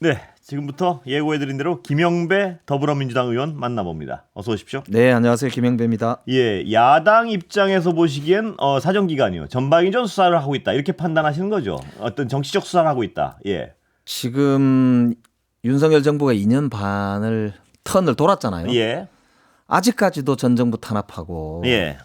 네, 지금부터 예고해드린 대로 김영배 더불어민주당 의원 만나봅니다. 어서 오십시오. 네, 안녕하세요. 김영배입니다. 예, 야당 입장에서 보시기엔 사정기관이요. 전방위전 수사를 하고 있다. 이렇게 판단하시는 거죠. 어떤 정치적 수사를 하고 있다. 예. 지금 윤석열 정부가 2년 반을 턴을 돌았잖아요. 예. 아직까지도 전 정부 탄압하고 예.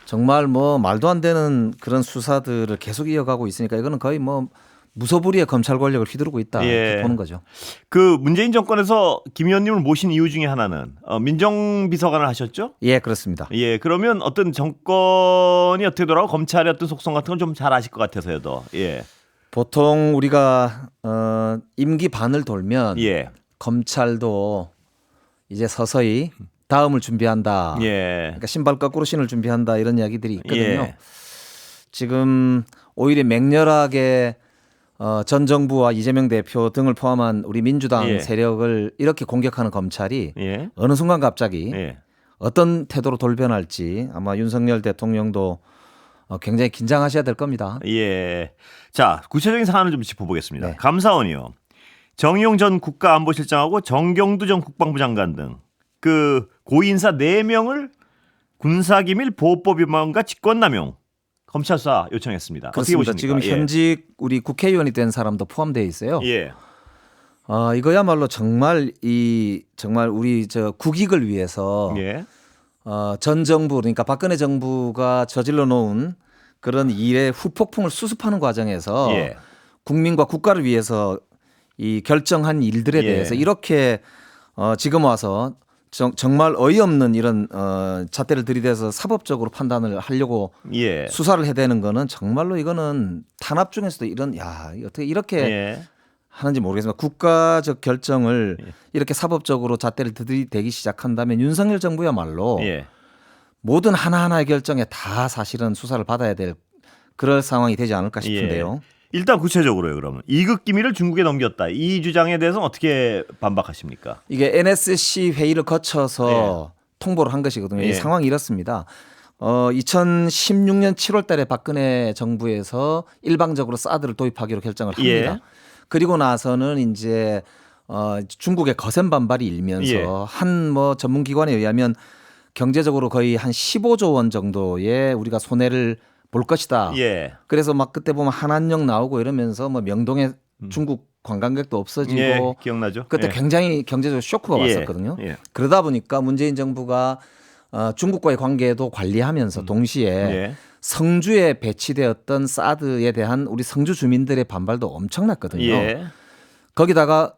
정말 뭐 말도 안 되는 그런 수사들을 계속 이어가고 있으니까 이거는 거의 뭐 무소불위의 검찰 권력을 휘두르고 있다 이렇게 보는 거죠. 그 문재인 정권에서 김 의원님을 모신 이유 중에 하나는 민정비서관을 하셨죠? 예, 그렇습니다. 예, 그러면 어떤 정권이 어떻게 돌아가고 검찰의 어떤 속성 같은 건 좀 잘 아실 것 같아서요, 더. 예. 보통 우리가 임기 반을 돌면 예. 검찰도 이제 서서히 다음을 준비한다. 예. 그러니까 신발 거꾸로 신을 준비한다 이런 이야기들이 있거든요. 예. 지금 오히려 맹렬하게 전 정부와 이재명 대표 등을 포함한 우리 민주당 예. 세력을 이렇게 공격하는 검찰이 예. 어느 순간 갑자기 예. 어떤 태도로 돌변할지 아마 윤석열 대통령도 굉장히 긴장하셔야 될 겁니다. 예. 자, 구체적인 사안을 좀 짚어보겠습니다. 네. 감사원이요. 정의용 전 국가안보실장하고 정경두 전 국방부 장관 등 그 고인사 4명을 군사기밀 보호법 위반과 직권남용 검찰 수사 요청했습니다. 어떻게 그렇습니다. 보십니까? 지금 현직 우리 국회의원이 된 사람도 포함되어 있어요. 예. 이거야말로 정말 우리 저 국익을 위해서 예. 전 정부 그러니까 박근혜 정부가 저질러 놓은 그런 일의 후폭풍을 수습하는 과정에서 예. 국민과 국가를 위해서 이 결정한 일들에 예. 대해서 이렇게 지금 와서 정말 어이없는 이런 잣대를 들이대서 사법적으로 판단을 하려고 예. 수사를 해대는 거는 정말로 이거는 탄압 중에서도 이런 어떻게 이렇게 예. 하는지 모르겠습니다. 국가적 결정을 예. 이렇게 사법적으로 잣대를 들이대기 시작한다면 윤석열 정부야말로 예. 모든 하나하나의 결정에 다 사실은 수사를 받아야 될 그럴 상황이 되지 않을까 싶은데요. 예. 일단 구체적으로요. 그러면 이급 기밀을 중국에 넘겼다. 이 주장에 대해서는 어떻게 반박하십니까? 이게 NSC 회의를 거쳐서 통보를 한 것이거든요. 예. 이 상황이 이렇습니다. 2016년 7월 달에 박근혜 정부에서 일방적으로 사드를 도입하기로 결정을 합니다. 예. 그리고 나서는 이제 중국의 거센 반발이 일면서 예. 한 뭐 전문기관에 의하면 경제적으로 거의 한 15조 원 정도의 우리가 손해를 볼 것이다. 예. 그래서 막 그때 보면 한한령 나오고 이러면서 뭐 명동에 중국 관광객도 없어지고 예. 기억나죠? 그때 예. 굉장히 경제적 쇼크가 예. 왔었거든요. 예. 그러다 보니까 문재인 정부가 중국과의 관계도 관리하면서 동시에 예. 성주에 배치되었던 사드에 대한 우리 성주 주민들의 반발도 엄청났거든요. 예. 거기다가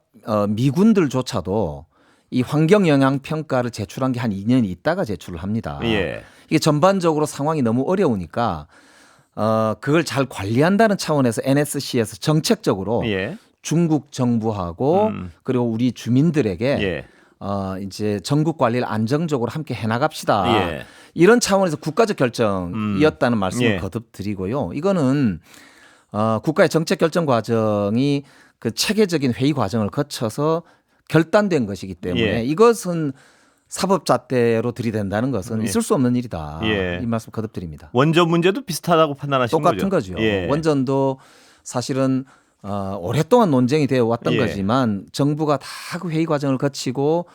미군들조차도 이 환경 영향 평가를 제출한 게 한 2년 있다가 제출을 합니다. 예. 이게 전반적으로 상황이 너무 어려우니까 그걸 잘 관리한다는 차원에서 NSC에서 정책적으로 예. 중국 정부하고 그리고 우리 주민들에게 예. 이제 전국 관리를 안정적으로 함께 해나갑시다. 예. 이런 차원에서 국가적 결정이었다는 말씀을 예. 거듭 드리고요. 이거는 국가의 정책 결정 과정이 그 체계적인 회의 과정을 거쳐서 결단된 것이기 때문에 예. 이것은 사법잣대로 들이댄다는 것은 예. 있을 수 없는 일이다. 예. 이 말씀 거듭 드립니다. 원전 문제도 비슷하다고 판단하시는 똑같은 거죠. 예. 원전도 사실은 오랫동안 논쟁이 되어 왔던 예. 거지만 정부가 다 그 회의 과정을 거치고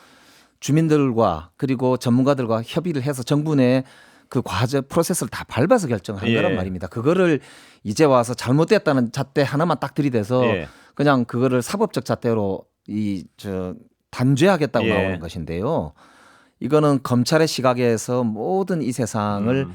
주민들과 그리고 전문가들과 협의를 해서 정부 내 그 과정 프로세스를 다 밟아서 결정한 예. 거란 말입니다. 그거를 이제 와서 잘못됐다는 잣대 하나만 딱 들이대서 예. 그냥 그거를 사법적 잣대로 단죄하겠다고 예. 나오는 것인데요. 이거는 검찰의 시각에서 모든 이 세상을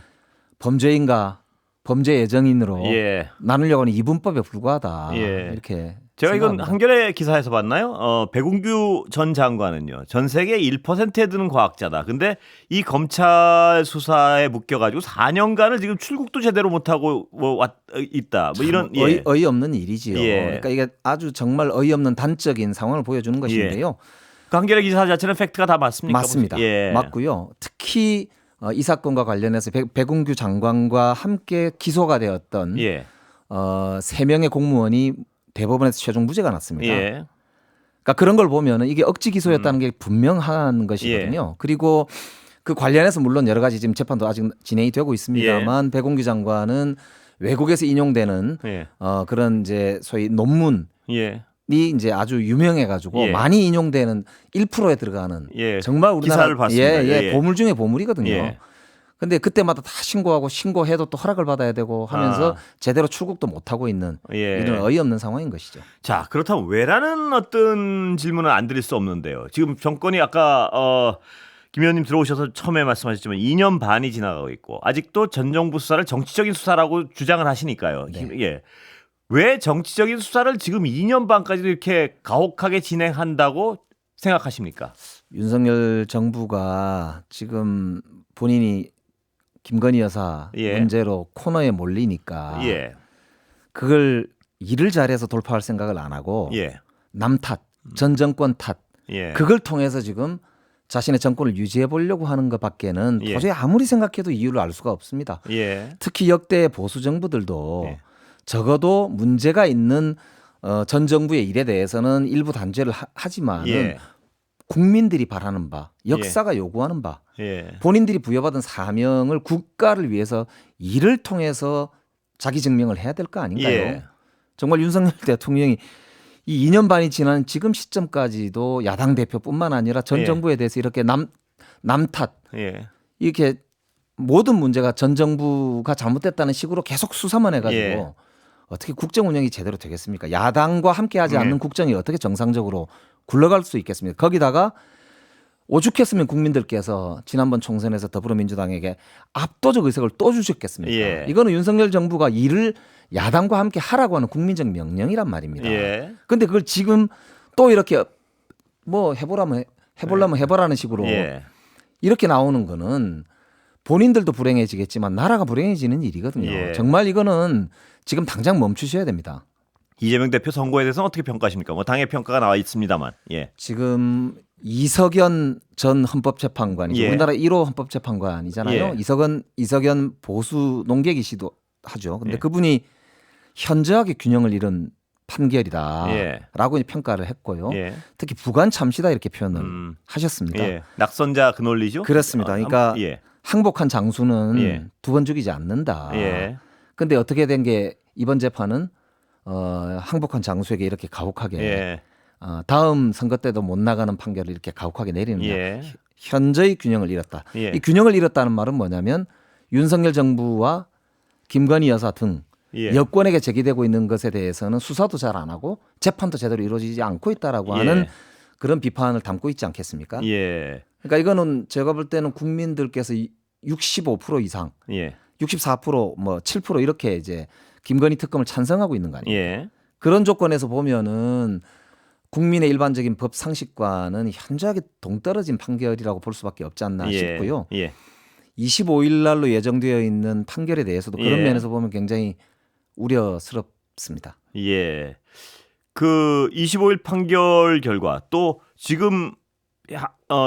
범죄인가 범죄 예정인으로 예. 나누려고 하는 이분법에 불과하다. 예. 이렇게 제가 이건 생각합니다. 한겨레 기사에서 봤나요? 백운규 전 장관은요. 전 세계 1%에 드는 과학자다. 근데 이 검찰 수사에 묶여가지고 4년간을 지금 출국도 제대로 못하고 있다. 뭐 이런 어이없는 일이지요. 예. 그러니까 이게 아주 정말 어이없는 단적인 상황을 보여주는 것인데요. 그 한겨레 기사 자체는 팩트가 다 맞습니까? 맞습니다. 예. 맞고요. 특히 이 사건과 관련해서 백운규 장관과 함께 기소가 되었던 예. 3명의 공무원이 대법원에서 최종 무죄가 났습니다. 예. 그러니까 그런 걸 보면은 이게 억지 기소였다는 게 분명한 것이거든요. 예. 그리고 그 관련해서 물론 여러 가지 지금 재판도 아직 진행이 되고 있습니다만 백운규 장관은 외국에서 인용되는 예. 그런 이제 소위 논문 예. 이제 아주 유명해가지고 예. 많이 인용되는 1%에 들어가는 예. 정말 우리나라 기사를 봤습니다. 예. 보물 중에 보물이거든요. 예. 근데 그때마다 다 신고하고 신고해도 또 허락을 받아야 되고 하면서 아. 제대로 출국도 못 하고 있는 예. 이런 어이없는 상황인 것이죠. 자, 그렇다면 왜라는 어떤 질문은 안 드릴 수 없는데요. 지금 정권이 아까 김 의원님 들어오셔서 처음에 말씀하셨지만 2년 반이 지나가고 있고 아직도 전 정부 수사를 정치적인 수사라고 주장을 하시니까요. 네. 예. 왜 정치적인 수사를 지금 2년 반까지도 이렇게 가혹하게 진행한다고 생각하십니까? 윤석열 정부가 지금 본인이 김건희 여사 예. 문제로 코너에 몰리니까 예. 그걸 일을 잘해서 돌파할 생각을 안 하고 예. 남 탓, 전 정권 탓 예. 그걸 통해서 지금 자신의 정권을 유지해 보려고 하는 것밖에는 예. 도저히 아무리 생각해도 이유를 알 수가 없습니다. 예. 특히 역대 보수 정부들도 예. 적어도 문제가 있는 전 정부의 일에 대해서는 일부 단죄를 하지만은 예. 국민들이 바라는 바, 역사가 요구하는 바, 예. 본인들이 부여받은 사명을 국가를 위해서 일을 통해서 자기 증명을 해야 될 거 아닌가요? 예. 정말 윤석열 대통령이 이 2년 반이 지난 지금 시점까지도 야당 대표뿐만 아니라 전 예. 정부에 대해서 이렇게 남 탓 예. 이렇게 모든 문제가 전 정부가 잘못됐다는 식으로 계속 수사만 해가지고 예. 어떻게 국정 운영이 제대로 되겠습니까? 야당과 함께하지 예. 않는 국정이 어떻게 정상적으로 굴러갈 수 있겠습니까? 거기다가 오죽했으면 국민들께서 지난번 총선에서 더불어민주당에게 압도적 의석을 또 주셨겠습니까? 예. 이거는 윤석열 정부가 일을 야당과 함께 하라고 하는 국민적 명령이란 말입니다. 예. 근데 그걸 지금 또 이렇게 뭐 해보려면 해보라는 식으로 예. 이렇게 나오는 거는 본인들도 불행해지겠지만 나라가 불행해지는 일이거든요. 예. 정말 이거는 지금 당장 멈추셔야 됩니다. 이재명 대표 선거에 대해서는 어떻게 평가하십니까? 뭐 당의 평가가 나와 있습니다만. 예. 지금 이석연 전 헌법재판관이죠. 예. 우리나라 1호 헌법재판관이잖아요. 예. 이석연 보수 농객이시도 하죠. 근데 예. 그분이 현저하게 균형을 잃은 판결이다라고 예. 평가를 했고요. 예. 특히 부관 참시다 이렇게 표현을 하셨습니다. 예. 낙선자 그 논리죠? 그렇습니다. 그러니까 예. 항복한 장수는 예. 두 번 죽이지 않는다. 예. 근데 어떻게 된 게 이번 재판은 항복한 장수에게 이렇게 가혹하게 예. 다음 선거 때도 못 나가는 판결을 이렇게 가혹하게 내리는 예. 현저히 균형을 잃었다. 예. 이 균형을 잃었다는 말은 뭐냐면 윤석열 정부와 김건희 여사 등 예. 여권에게 제기되고 있는 것에 대해서는 수사도 잘 안 하고 재판도 제대로 이루어지지 않고 있다라고 하는 그런 비판을 담고 있지 않겠습니까? 예. 그러니까 이거는 제가 볼 때는 국민들께서 65% 이상, 예. 64% 뭐 7% 이렇게 이제 김건희 특검을 찬성하고 있는 거 아니에요? 예. 그런 조건에서 보면은 국민의 일반적인 법 상식과는 현저하게 동떨어진 판결이라고 볼 수밖에 없지 않나 싶고요. 예. 25일 날로 예정되어 있는 판결에 대해서도 그런 예. 면에서 보면 굉장히 우려스럽습니다. 예. 그 25일 판결 결과 또 지금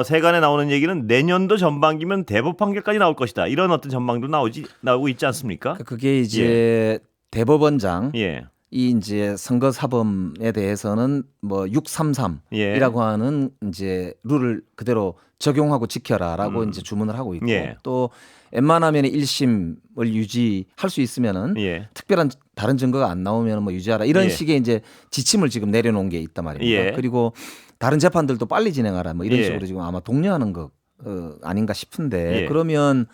세간에 나오는 얘기는 내년도 전반기면 대법 판결까지 나올 것이다. 이런 어떤 전망도 나오고 있지 않습니까? 그게 이제 대법원장 예. 이 이제 선거 사범에 대해서는 뭐 633이라고 예. 하는 이제 룰을 그대로 적용하고 지켜라라고 이제 주문을 하고 있고 예. 또 웬만하면 1심을 유지할 수 있으면은 예. 특별한 다른 증거가 안 나오면 뭐 유지하라 이런 예. 식의 이제 지침을 지금 내려놓은 게 있단 말입니다. 예. 그리고 다른 재판들도 빨리 진행하라 뭐 이런 예. 식으로 지금 아마 독려하는 거 아닌가 싶은데 예. 그러면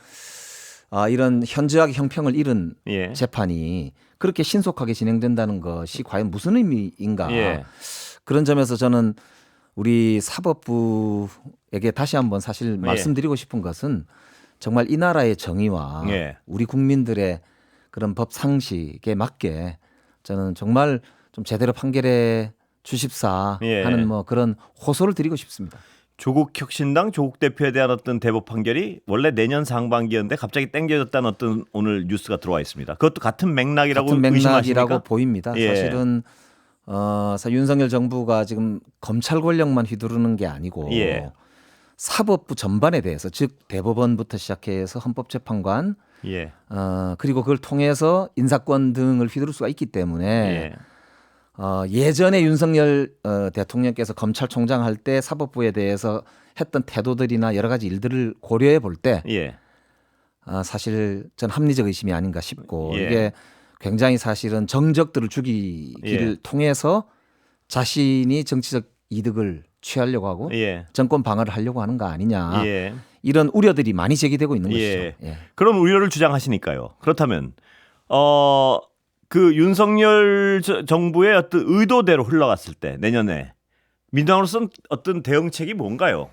이런 현저하게 형평을 잃은 예. 재판이 그렇게 신속하게 진행된다는 것이 과연 무슨 의미인가 예. 그런 점에서 저는 우리 사법부에게 다시 한번 사실 말씀드리고 싶은 것은 정말 이 나라의 정의와 예. 우리 국민들의 그런 법 상식에 맞게 저는 정말 좀 제대로 판결해 주십사 예. 하는 뭐 그런 호소를 드리고 싶습니다. 조국 혁신당 조국 대표에 대한 어떤 대법 판결이 원래 내년 상반기였는데 갑자기 땡겨졌다는 어떤 오늘 뉴스가 들어와 있습니다. 그것도 같은 맥락이라고 같은 맥락이라고 의심하십니까? 보입니다. 예. 사실은 윤석열 정부가 지금 검찰 권력만 휘두르는 게 아니고 예. 사법부 전반에 대해서 즉 대법원부터 시작해서 헌법재판관 예. 그리고 그걸 통해서 인사권 등을 휘두를 수가 있기 때문에 예. 예전에 윤석열 대통령께서 검찰총장 할 때 사법부에 대해서 했던 태도들이나 여러 가지 일들을 고려해 볼 때 예. 사실 전 합리적 의심이 아닌가 싶고 예. 이게 굉장히 사실은 정적들을 죽이기를 예. 통해서 자신이 정치적 이득을 취하려고 하고 예. 정권 방어를 하려고 하는 거 아니냐. 예. 이런 우려들이 많이 제기되고 있는 예. 것이죠. 예. 그런 우려를 주장하시니까요. 그렇다면 그 윤석열 정부의 어떤 의도대로 흘러갔을 때 내년에 민주당으로서는 어떤 대응책이 뭔가요?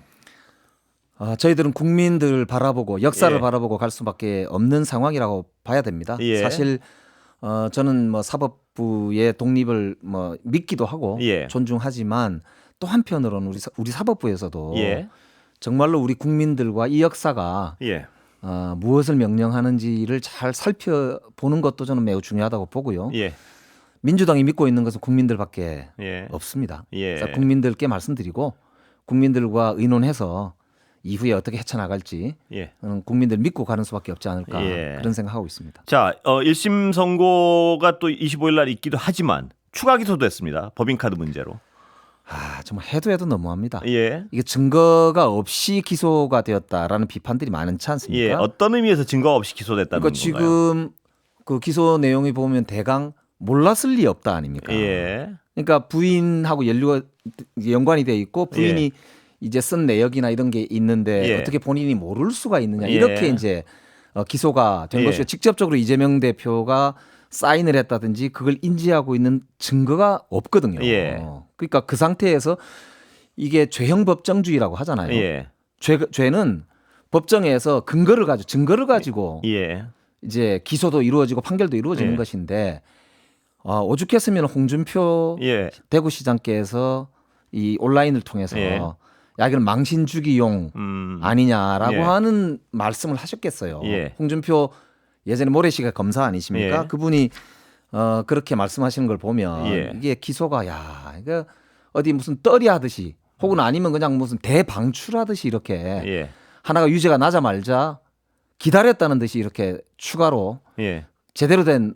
저희들은 국민들 바라보고 역사를 예. 바라보고 갈 수밖에 없는 상황이라고 봐야 됩니다. 예. 사실 저는 뭐 사법부의 독립을 뭐 믿기도 하고 예. 존중하지만 또 한편으로는 우리 사법부에서도 예. 정말로 우리 국민들과 이 역사가 예. 무엇을 명령하는지를 잘 살펴보는 것도 저는 매우 중요하다고 보고요. 예. 민주당이 믿고 있는 것은 국민들밖에 예. 없습니다. 예. 그래서 국민들께 말씀드리고 국민들과 의논해서 이후에 어떻게 헤쳐나갈지 예. 국민들 믿고 가는 수밖에 없지 않을까 예. 그런 생각하고 있습니다. 자, 1심 선고가 또 25일 날 있기도 하지만 추가 기소도 했습니다. 법인카드 문제로. 정말 해도 너무합니다. 예. 이게 증거가 없이 기소가 되었다라는 비판들이 많지 않습니까? 예. 어떤 의미에서 증거 없이 기소됐다는 그러니까 건가요? 지금 그 기소 내용이 보면 대강 몰랐을 리 없다 아닙니까? 예. 그러니까 부인하고 연관이 돼 있고 부인이 이제 쓴 내역이나 이런 게 있는데 예. 어떻게 본인이 모를 수가 있느냐 예. 이렇게 이제 기소가 된 예. 것이고 직접적으로 이재명 대표가 사인을 했다든지 그걸 인지하고 있는 증거가 없거든요. 예. 그러니까 그 상태에서 이게 죄형 법정주의라고 하잖아요. 예. 죄는 법정에서 증거를 가지고 예. 이제 기소도 이루어지고 판결도 이루어지는 예. 것인데 오죽했으면 홍준표 예. 대구시장께서 이 온라인을 통해서 예. 야 이건 망신 주기용 아니냐라고 예. 하는 말씀을 하셨겠어요. 예. 홍준표 예전에 모래시계 검사 아니십니까? 예. 그분이 그렇게 말씀하시는 걸 보면 예. 이게 기소가 이거 어디 무슨 떨이 하듯이 혹은 아니면 그냥 무슨 대방출하듯이 이렇게 예. 하나가 유죄가 나자마자 기다렸다는 듯이 이렇게 추가로 예. 제대로 된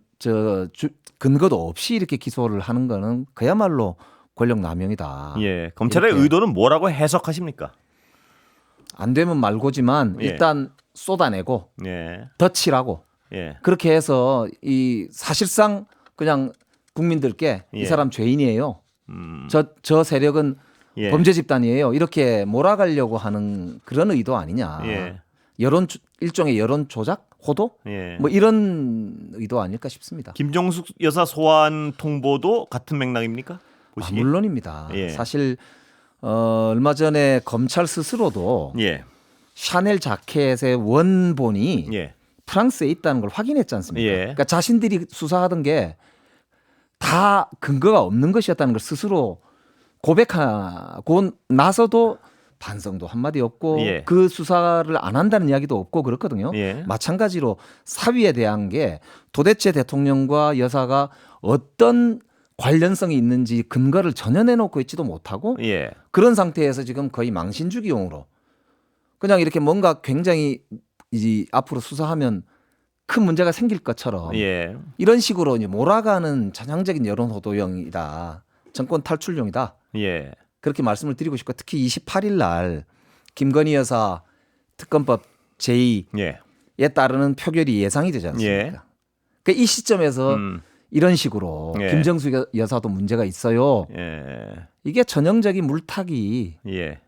근거도 없이 이렇게 기소를 하는 거는 그야말로 권력 남용이다. 예. 검찰의 이렇게. 의도는 뭐라고 해석하십니까? 안 되면 말고지만 예. 일단 쏟아내고 예. 덧칠하고 예. 그렇게 해서 이 사실상 그냥 국민들께 예. 이 사람 죄인이에요. 음. 저 세력은 예. 범죄 집단이에요. 이렇게 몰아가려고 하는 그런 의도 아니냐. 예. 일종의 여론 조작, 호도 예. 뭐 이런 의도 아닐까 싶습니다. 김정숙 여사 소환 통보도 같은 맥락입니까? 보시기에? 물론입니다. 예. 사실 얼마 전에 검찰 스스로도 예. 샤넬 자켓의 원본이 예. 프랑스에 있다는 걸 확인했지 않습니까? 예. 그러니까 자신들이 수사하던 게 다 근거가 없는 것이었다는 걸 스스로 고백하고 나서도 반성도 한마디 없고 예. 그 수사를 안 한다는 이야기도 없고 그렇거든요. 예. 마찬가지로 사위에 대한 게 도대체 대통령과 여사가 어떤 관련성이 있는지 근거를 전혀 내놓고 있지도 못하고 예. 그런 상태에서 지금 거의 망신주기용으로 그냥 이렇게 뭔가 굉장히 이제 앞으로 수사하면 큰 문제가 생길 것처럼 예. 이런 식으로 이제 몰아가는 전형적인 여론 호도용이다. 정권 탈출용이다. 예. 그렇게 말씀을 드리고 싶고 특히 28일 날 김건희 여사 특검법 제2에 예. 따르는 표결이 예상이 되지 않습니까? 예. 그러니까 이 시점에서 이런 식으로 예. 김정숙 여사도 문제가 있어요. 예. 이게 전형적인 물타기. 예.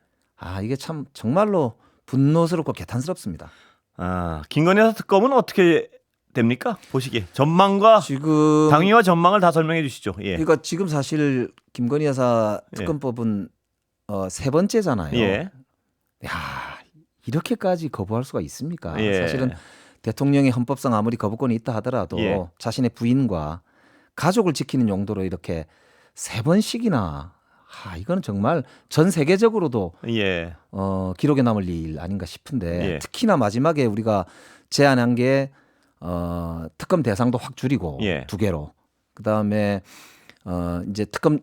이게 참 정말로 분노스럽고 개탄스럽습니다. 김건희 여사 특검은 어떻게 됩니까? 보시기에 전망과 지금 당위와 전망을 다 설명해 주시죠. 예. 그러니까 지금 사실 김건희 여사 특검법은 세 번째잖아요. 예. 야, 이렇게까지 거부할 수가 있습니까? 예. 사실은 대통령이 헌법상 아무리 거부권이 있다 하더라도 예. 자신의 부인과 가족을 지키는 용도로 이렇게 세 번씩이나 이거는 정말 전 세계적으로도 예. 기록에 남을 일 아닌가 싶은데 예. 특히나 마지막에 우리가 제안한 게 특검 대상도 확 줄이고 예. 2개로 그다음에 이제 특검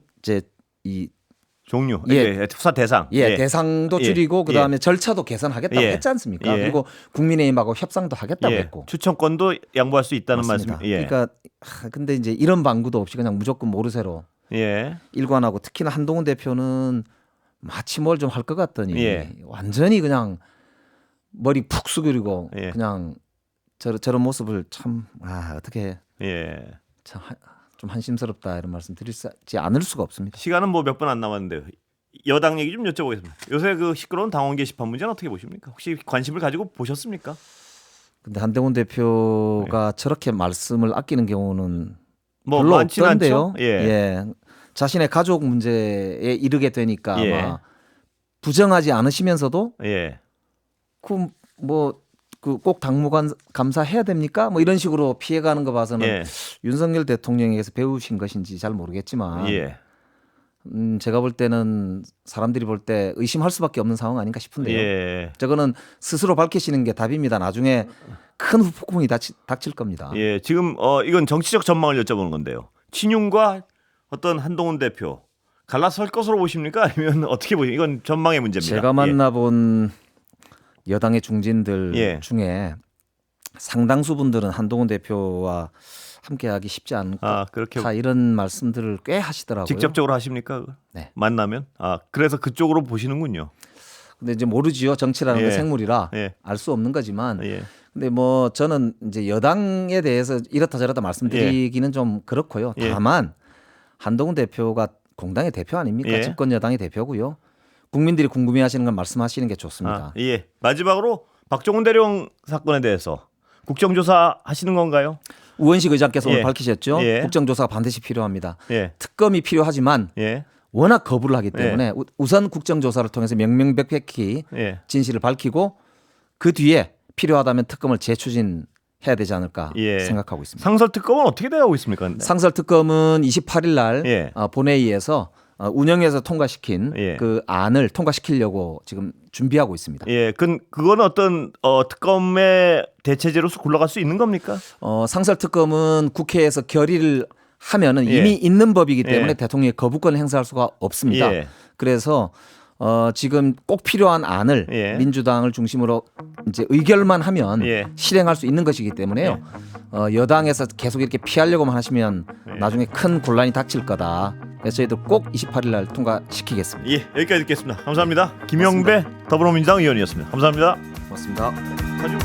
이 종류. 예. 수사 대상. 대상도 예. 줄이고 그다음에 절차도 개선하겠다고 예. 했지 않습니까? 예. 그리고 국민의힘하고 협상도 하겠다고 예. 했고. 추천권도 양보할 수 있다는 맞습니다. 말씀. 예. 그러니까 근데 이제 이런 방구도 없이 그냥 무조건 모르쇠로 예. 일관하고 특히나 한동훈 대표는 마치 뭘 좀 할 것 같더니 예. 완전히 그냥 머리 푹 숙이고 그냥 저런 모습을 참 어떻게 예. 참 좀 한심스럽다 이런 말씀 드리지 않을 수가 없습니다. 시간은 뭐 몇 분 안 남았는데 여당 얘기 좀 여쭤보겠습니다. 요새 그 시끄러운 당원 게시판 문제는 어떻게 보십니까? 혹시 관심을 가지고 보셨습니까? 근데 한동훈 대표가 저렇게 말씀을 아끼는 경우는 뭐 별로 많지는 없던데요. 않죠? 예. 자신의 가족 문제에 이르게 되니까 예. 아마 부정하지 않으시면서도 예. 그 꼭 당무관 감사해야 됩니까? 뭐 이런 식으로 피해가는 거 봐서는 예. 윤석열 대통령에게서 배우신 것인지 잘 모르겠지만 예. 제가 볼 때는 사람들이 볼 때 의심할 수밖에 없는 상황 아닌가 싶은데요. 예. 저거는 스스로 밝히시는 게 답입니다. 나중에 큰 후폭풍이 닥칠 겁니다. 예. 지금 이건 정치적 전망을 여쭤보는 건데요. 친윤과 어떤 한동훈 대표 갈라설 것으로 보십니까? 아니면 어떻게 보십니까? 이건 전망의 문제입니다. 제가 만나본 여당의 중진들 예. 중에 상당수 분들은 한동훈 대표와 함께하기 쉽지 않다 그렇게 이런 말씀들을 꽤 하시더라고요. 직접적으로 하십니까? 그걸? 네. 만나면 그래서 그쪽으로 보시는군요. 근데 이제 모르지요. 정치라는 예. 게 생물이라 예. 알 수 없는 거지만 예. 근데 뭐 저는 이제 여당에 대해서 이렇다 저렇다 말씀드리기는 좀 그렇고요. 예. 다만 한동훈 대표가 공당의 대표 아닙니까? 예. 집권 여당의 대표고요. 국민들이 궁금해하시는 건 말씀하시는 게 좋습니다. 예. 마지막으로 박정훈 대령 사건에 대해서 국정조사 하시는 건가요? 우원식 의장께서 오늘 예. 밝히셨죠. 예. 국정조사가 반드시 필요합니다. 예. 특검이 필요하지만 예. 워낙 거부를 하기 때문에 우선 국정조사를 통해서 명명백백히 예. 진실을 밝히고 그 뒤에 필요하다면 특검을 재추진해야 되지 않을까 예. 생각하고 있습니다. 상설 특검은 어떻게 되고 있습니까? 근데? 상설 특검은 28일 날 예. 본회의에서 운영해서 통과시킨 예. 그 안을 통과시키려고 지금 준비하고 있습니다. 예, 그거는 어떤 특검의 대체제로서 굴러갈 수 있는 겁니까? 상설 특검은 국회에서 결의를 하면은 예. 이미 있는 법이기 때문에 예. 대통령이 거부권을 행사할 수가 없습니다. 예. 그래서 지금 꼭 필요한 안을 예. 민주당을 중심으로 이제 의결만 하면 예. 실행할 수 있는 것이기 때문에요. 여당에서 계속 이렇게 피하려고만 하시면 나중에 큰 곤란이 닥칠 거다. 그래서 저희들 꼭 28일 날 통과시키겠습니다. 예, 여기까지 듣겠습니다. 감사합니다. 김영배 더불어민주당 의원이었습니다. 감사합니다. 고맙습니다.